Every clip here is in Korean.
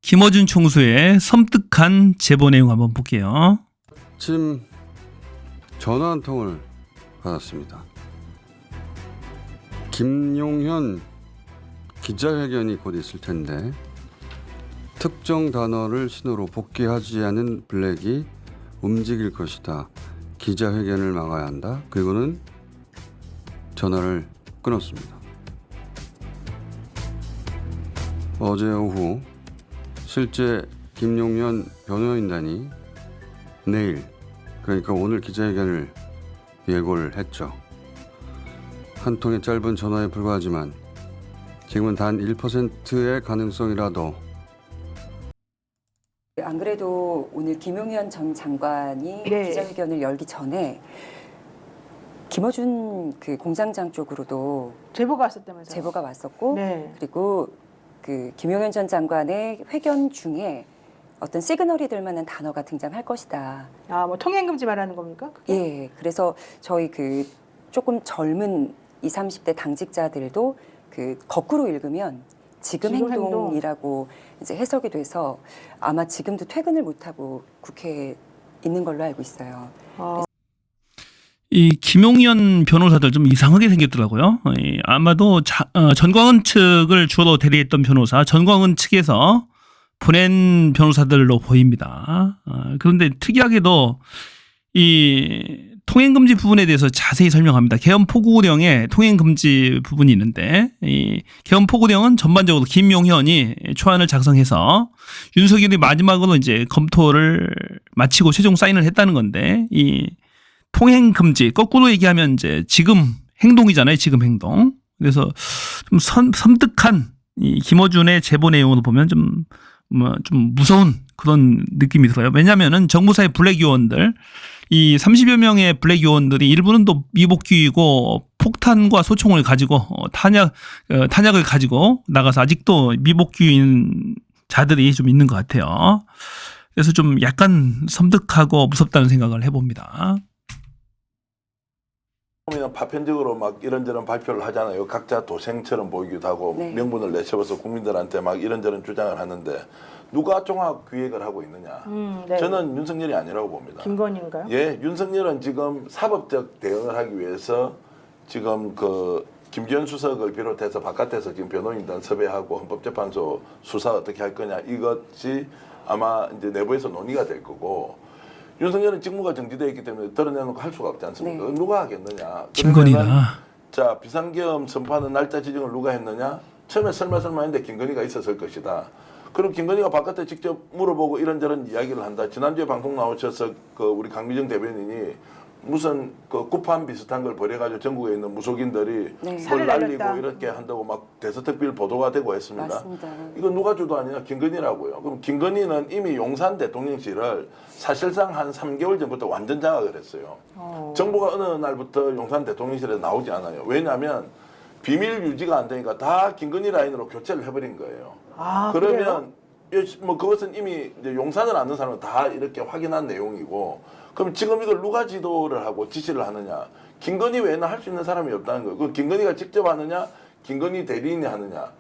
김어준 총수의 섬뜩한 제보 내용 한번 볼게요. 지금 전화 한 통을 받았습니다. 김용현 기자회견이 곧 있을 텐데 특정 단어를 신호로 복귀하지 않은 블랙이 움직일 것이다. 기자회견을 막아야 한다. 그리고는 전화를 끊었습니다. 어제 오후 실제 김용현 변호인단이 내일, 그러니까 오늘 기자회견을 예고를 했죠. 한 통의 짧은 전화에 불과하지만 지금은 단 1%의 가능성이라도. 안 그래도 오늘 김용현 전 장관이 기자회견을 열기 전에 김어준 그 공장장 쪽으로도 제보가 왔었다면서요? 제보가 왔었고, 네. 그리고 그 김용현 전 장관의 회견 중에 어떤 시그널이 될 만한 단어가 등장할 것이다. 아, 뭐 통행금지 말하는 겁니까? 그게? 예, 그래서 저희 그 조금 젊은 20, 30대 당직자들도 그 거꾸로 읽으면 지금 행동이라고 이제 해석이 돼서 아마 지금도 퇴근을 못하고 국회에 있는 걸로 알고 있어요. 이 김용현 변호사들 좀 이상하게 생겼더라고요. 아마도 전광훈 측을 주로 대리했던 변호사, 전광훈 측에서 보낸 변호사들로 보입니다. 그런데 특이하게도 이 통행금지 부분에 대해서 자세히 설명합니다. 개헌포고령에 통행금지 부분이 있는데, 이 개헌포고령은 전반적으로 김용현이 초안을 작성해서 윤석열이 마지막으로 이제 검토를 마치고 최종 사인을 했다는 건데, 이 통행금지, 거꾸로 얘기하면 이제 지금 행동이잖아요. 지금 행동. 그래서 좀 섬뜩한 이 김어준의 제보 내용으로 보면 좀 무서운 그런 느낌이 들어요. 왜냐하면은 정부사의 블랙 요원들, 이 30여 명의 블랙 요원들이 일부는 또 미복귀이고 폭탄과 소총을 가지고 탄약을 가지고 나가서 아직도 미복귀인 자들이 좀 있는 것 같아요. 그래서 좀 약간 섬뜩하고 무섭다는 생각을 해봅니다. 파편적으로 막 이런저런 발표를 하잖아요. 각자 도생처럼 보이기도 하고 네. 명분을 내세워서 국민들한테 막 이런저런 주장을 하는데 누가 종합 기획을 하고 있느냐. 네. 저는 윤석열이 아니라고 봅니다. 김건희인가요? 예, 윤석열은 지금 사법적 대응을 하기 위해서 지금 그 김기현 수석을 비롯해서 바깥에서 지금 변호인단 섭외하고 헌법재판소 수사 어떻게 할 거냐, 이것이 아마 이제 내부에서 논의가 될 거고, 윤석열은 직무가 정지되어 있기 때문에 드러내놓고 할 수가 없지 않습니까? 네. 누가 하겠느냐. 김건희다. 자, 비상계엄 선포하는 날짜 지정을 누가 했느냐? 처음에 설마 했는데 김건희가 있었을 것이다. 그럼 김건희가 바깥에 직접 물어보고 이런저런 이야기를 한다. 지난주에 방송 나오셔서 그 우리 강미정 대변인이 무슨 그 구판 비슷한 걸 벌여가지고 전국에 있는 무속인들이 네. 뭘 날리고 날렸다. 이렇게 한다고 막 대서특필 보도가 되고 했습니다. 맞습니다. 이거 누가 주도하느냐? 김건희라고요. 그럼 김건희는 이미 용산 대통령실을 사실상 한 3개월 전부터 완전 장악을 했어요. 정보가 어느 날부터 용산 대통령실에 나오지 않아요. 왜냐하면 비밀 유지가 안 되니까 다 김건희 라인으로 교체를 해버린 거예요. 아, 그러면 뭐 그것은 이미 이제 용산을 아는 사람은 다 이렇게 확인한 내용이고, 그럼 지금 이걸 누가 지도를 하고 지시를 하느냐? 김건희 외에는 할 수 있는 사람이 없다는 거예요. 그 김건희가 직접 하느냐, 김건희 대리인이 하느냐?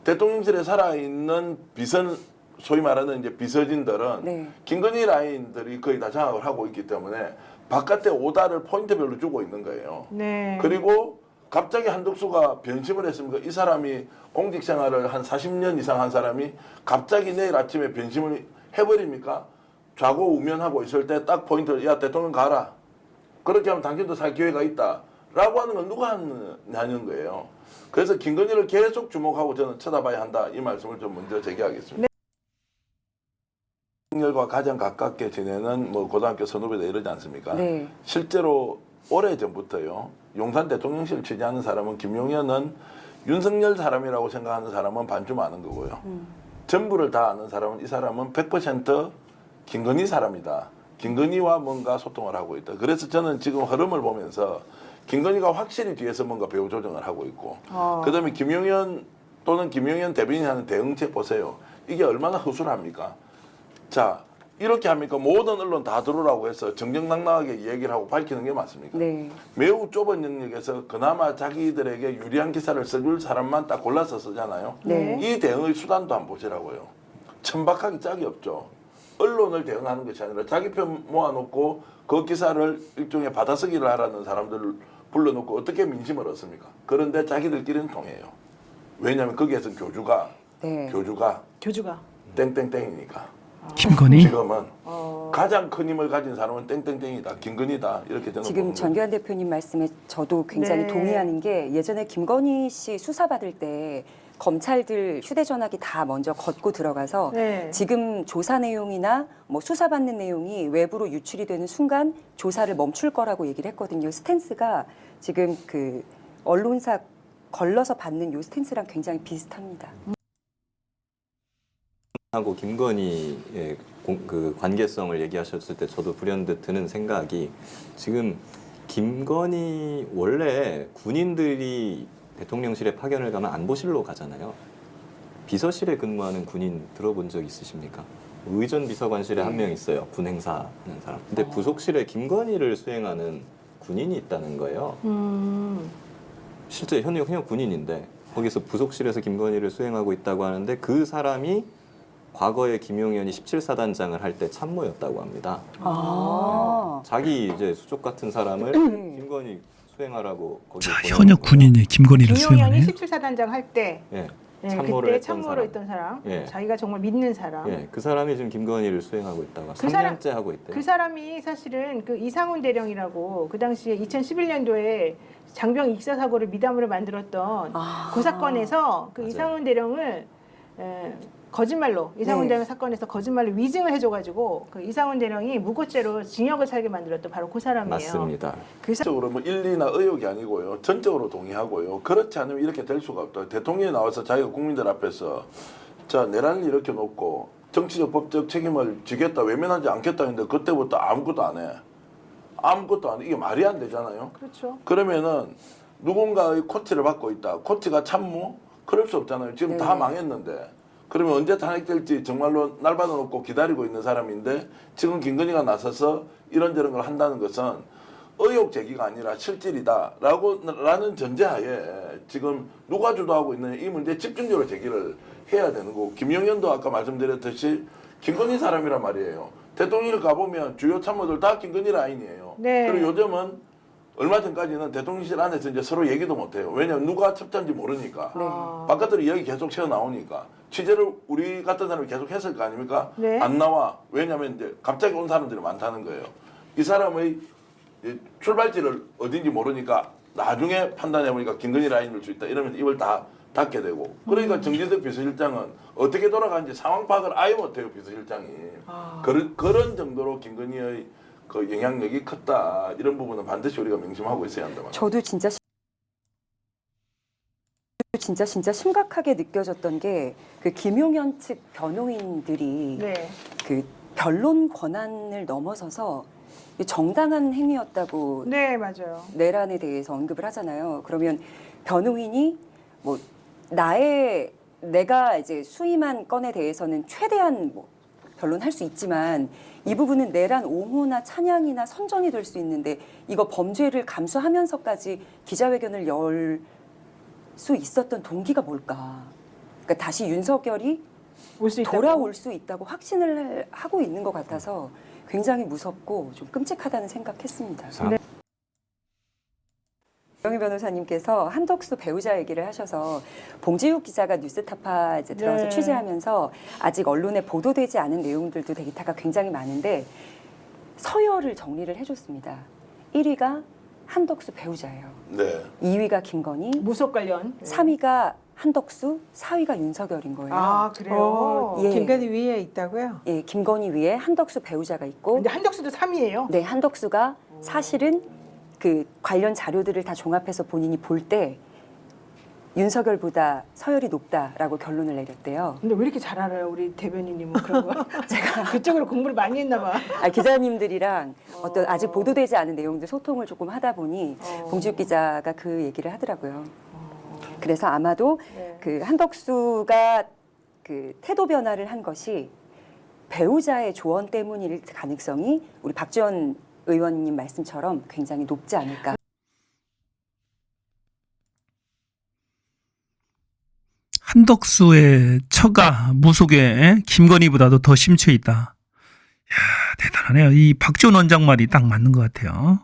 대통령실에 살아있는 비선, 소위 말하는 이제 비서진들은 네. 김건희 라인들이 거의 다 장악을 하고 있기 때문에 바깥에 오다를 포인트별로 주고 있는 거예요. 네. 그리고 갑자기 한덕수가 변심을 했습니까? 이 사람이 공직 생활을 한 40년 이상 한 사람이 갑자기 내일 아침에 변심을 해버립니까? 좌고우면하고 있을 때 딱 포인트를, 야, 대통령 가라. 그렇게 하면 당신도 살 기회가 있다. 라고 하는 건 누가 하냐는 거예요. 그래서 김건희를 계속 주목하고 저는 쳐다봐야 한다. 이 말씀을 좀 먼저 제기하겠습니다. 윤석열과 가장 가깝게 지내는 뭐 고등학교 선후배다 이러지 않습니까? 네. 실제로 오래전부터요. 용산 대통령실 취재하는 사람은 김용현은 윤석열 사람이라고 생각하는 사람은 반쯤 아는 거고요. 전부를 다 아는 사람은 이 사람은 100% 김건희 사람이다. 김건희와 뭔가 소통을 하고 있다. 그래서 저는 지금 흐름을 보면서 김건희가 확실히 뒤에서 뭔가 배후 조정을 하고 있고, 그다음에 김용현 또는 김용현 대변인이 하는 대응책 보세요. 이게 얼마나 허술합니까? 자, 이렇게 합니까? 모든 언론 다 들어오라고 해서 정정당당하게 얘기를 하고 밝히는 게 맞습니까? 네. 매우 좁은 영역에서 그나마 자기들에게 유리한 기사를 써줄 사람만 딱 골라서 쓰잖아요. 네. 이 대응의 수단도 한번 보시라고요. 천박하기 짝이 없죠. 언론을 대응하는 것이 아니라 자기 편 모아놓고 그 기사를 일종의 받아쓰기를 하라는 사람들을 불러놓고 어떻게 민심을 얻습니까? 그런데 자기들끼리는 통해요. 왜냐하면 거기에서 교주가 네. 교주가 땡땡땡이니까. 김건희. 지금은 가장 큰 힘을 가진 사람은 땡땡땡이다, 김건희다 이렇게 되는 지금 겁니다. 전교안 대표님 말씀에 저도 굉장히 네. 동의하는 게 예전에 김건희 씨 수사받을 때 검찰들 휴대전화기 다 먼저 걷고 들어가서 네. 지금 조사 내용이나 뭐 수사받는 내용이 외부로 유출이 되는 순간 조사를 멈출 거라고 얘기를 했거든요. 스탠스가 지금 그 언론사 걸러서 받는 요 스탠스랑 굉장히 비슷합니다. 하고 김건희의 그 관계성을 얘기하셨을 때 저도 불현듯 드는 생각이 지금 김건희 원래 군인들이 대통령실에 파견을 가면 안보실로 가잖아요. 비서실에 근무하는 군인 들어본 적 있으십니까? 의전 비서관실에 한 명 있어요. 군 행사하는 사람. 근데 부속실에 김건희를 수행하는 군인이 있다는 거예요. 실제 현역 군인인데 거기서 부속실에서 김건희를 수행하고 있다고 하는데 그 사람이 과거에 김용현이 17사단장을 할 때 참모였다고 합니다. 자기 이제 수족 같은 사람을 김건희 수행하라고 거기 자, 현역 군인이 김건희를 김용현이 수행하네. 17사단장 할 때 예, 네, 참모를 그때 했던 참모로 사람. 있던 사람, 예. 자기가 정말 믿는 사람. 예, 그 사람이 지금 김건희를 수행하고 있다고 그 사람- 3년째 하고 있대요. 그 사람이 사실은 그 이상훈 대령이라고 그 당시에 2011년도에 장병 익사 사고를 미담으로 만들었던 그 사건에서 그 맞아요. 이상훈 대령을 거짓말로 이상훈 네. 대령 사건에서 거짓말로 위증을 해줘가지고 그 이상훈 대령이 무고죄로 징역을 살게 만들었던 바로 그 사람이에요. 맞습니다. 그 사... 전적으로 뭐 일리나 의혹이 아니고요. 전적으로 동의하고요. 그렇지 않으면 이렇게 될 수가 없다. 대통령이 나와서 자기가 국민들 앞에서 자 내란을 이렇게 놓고 정치적 법적 책임을 지겠다 외면하지 않겠다 했는데 그때부터 아무것도 안 해. 아무것도 안 해. 이게 말이 안 되잖아요. 그렇죠. 그러면은 누군가의 코치를 받고 있다. 코치가 참모? 그럴 수 없잖아요. 지금 다 망했는데. 그러면 언제 탄핵될지 정말로 날 받아놓고 기다리고 있는 사람인데 지금 김건희가 나서서 이런저런 걸 한다는 것은 의혹 제기가 아니라 실질이다라는 전제하에 지금 누가 주도하고 있느냐 이 문제에 집중적으로 제기를 해야 되는 거고 김용현도 아까 말씀드렸듯이 김건희 사람이란 말이에요. 대통령실 가보면 주요 참모들 다 김건희 라인이에요. 네. 그리고 요즘은 얼마 전까지는 대통령실 안에서 이제 서로 얘기도 못해요. 왜냐하면 누가 첩자인지 모르니까. 바깥으로 이야기 계속 새어 나오니까. 취재를 우리 같은 사람이 계속 했을 거 아닙니까? 네. 안 나와. 왜냐하면 이제 갑자기 온 사람들이 많다는 거예요. 이 사람의 출발지를 어딘지 모르니까 나중에 판단해보니까 김건희 라인일 수 있다. 이러면서 입을 다 닫게 되고. 그러니까 정진석 비서실장은 어떻게 돌아가는지 상황 파악을 아예 못해요. 비서실장이. 그런 정도로 김건희의 그 영향력이 컸다. 이런 부분은 반드시 우리가 명심하고 있어야 한다. 저도 진짜 심각하게 느껴졌던 게 그 김용현 측 변호인들이 네. 그 변론 권한을 넘어서서 정당한 행위였다고 네, 맞아요. 내란에 대해서 언급을 하잖아요. 그러면 변호인이 뭐 내가 이제 수임한 건에 대해서는 최대한 뭐 변론할 수 있지만 이 부분은 내란 옹호나 찬양이나 선전이 될 수 있는데 이거 범죄를 감수하면서까지 기자회견을 열 수 있었던 동기가 뭘까? 그러니까 다시 윤석열이 올 수 있다고. 돌아올 수 있다고 확신을 하고 있는 것 같아서 굉장히 무섭고 좀 끔찍하다는 생각했습니다. 네. 정희 변호사님께서 한덕수 배우자 얘기를 하셔서 봉지욱 기자가 뉴스타파 이제 들어가서 네. 취재하면서 아직 언론에 보도되지 않은 내용들도 데이터가 굉장히 많은데 서열을 정리를 해줬습니다. 1위가 한덕수 배우자예요. 네. 2위가 김건희, 무속 관련. 3위가 한덕수, 4위가 윤석열인 거예요. 아, 그래요? 예. 김건희 위에 있다고요? 예, 김건희 위에 한덕수 배우자가 있고 근데 한덕수도 3위예요. 네, 한덕수가 사실은 그 관련 자료들을 다 종합해서 본인이 볼 때 윤석열보다 서열이 높다라고 결론을 내렸대요. 근데 왜 이렇게 잘 알아요, 우리 대변인님은 그런 거? 제가 그쪽으로 공부를 많이 했나 봐. 기자님들이랑 어떤 아직 보도되지 않은 내용들 소통을 조금 하다 보니 어. 봉지욱 기자가 그 얘기를 하더라고요. 그래서 아마도 네. 그 한덕수가 그 태도 변화를 한 것이 배우자의 조언 때문일 가능성이 우리 박지원 의원님 말씀처럼 굉장히 높지 않을까. 한덕수의 처가 무속에 김건희보다도 더 심취해 있다. 이야, 대단하네요. 이 박지원 원장 말이 딱 맞는 것 같아요.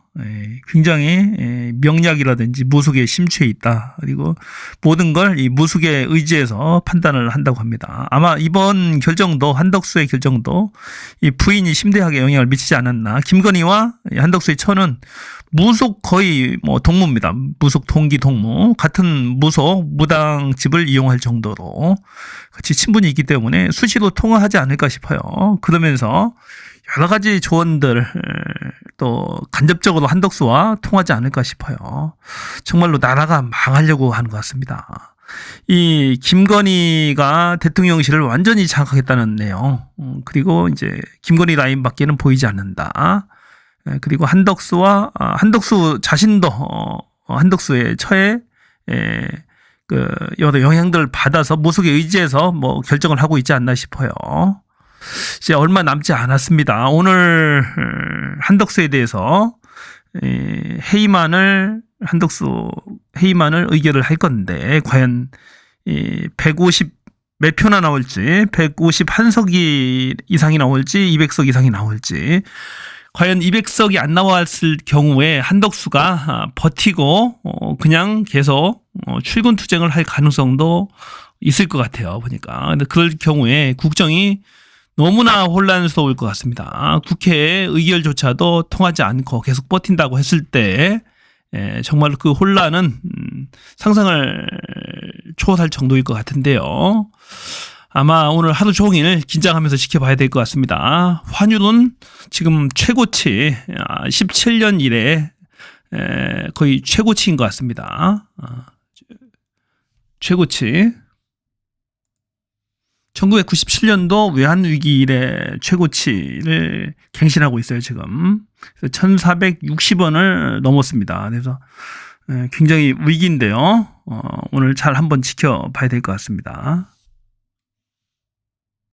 굉장히 명약이라든지 무속에 심취해 있다. 그리고 모든 걸 이 무속에 의지해서 판단을 한다고 합니다. 아마 이번 결정도, 한덕수의 결정도 이 부인이 심대하게 영향을 미치지 않았나. 김건희와 한덕수의 처는 무속 거의 뭐 동무입니다. 무속 동기 동무. 같은 무속 무당집을 이용할 정도로 같이 친분이 있기 때문에 수시로 통화하지 않을까 싶어요. 그러면서 여러 가지 조언들 또 간접적으로 한덕수와 통하지 않을까 싶어요. 정말로 나라가 망하려고 하는 것 같습니다. 이 김건희가 대통령실을 완전히 장악하겠다는 내용, 그리고 이제 김건희 라인밖에는 보이지 않는다. 그리고 한덕수 자신도 한덕수의 처에 여러 영향들을 받아서 무속에 의지해서 뭐 결정을 하고 있지 않나 싶어요. 이제 얼마 남지 않았습니다. 오늘 한덕수에 대해서 한덕수 회의만을 의결을 할 건데 과연 150 몇 표나 나올지, 151석 이상이 나올지, 200석 이상이 나올지, 과연 200석이 안 나왔을 경우에 한덕수가 버티고 그냥 계속 출근 투쟁을 할 가능성도 있을 것 같아요. 보니까. 근데 그럴 경우에 국정이 너무나 혼란스러울 것 같습니다. 국회의 의결조차도 통하지 않고 계속 버틴다고 했을 때 정말 그 혼란은 상상을 초월할 정도일 것 같은데요. 아마 오늘 하루 종일 긴장하면서 지켜봐야 될 것 같습니다. 환율은 지금 최고치 17년 이래 거의 최고치인 것 같습니다. 최고치 1997년도 외환위기 이래 최고치를 갱신하고 있어요, 지금. 1460원을 넘었습니다. 그래서 굉장히 위기인데요. 오늘 잘 한번 지켜봐야 될 것 같습니다.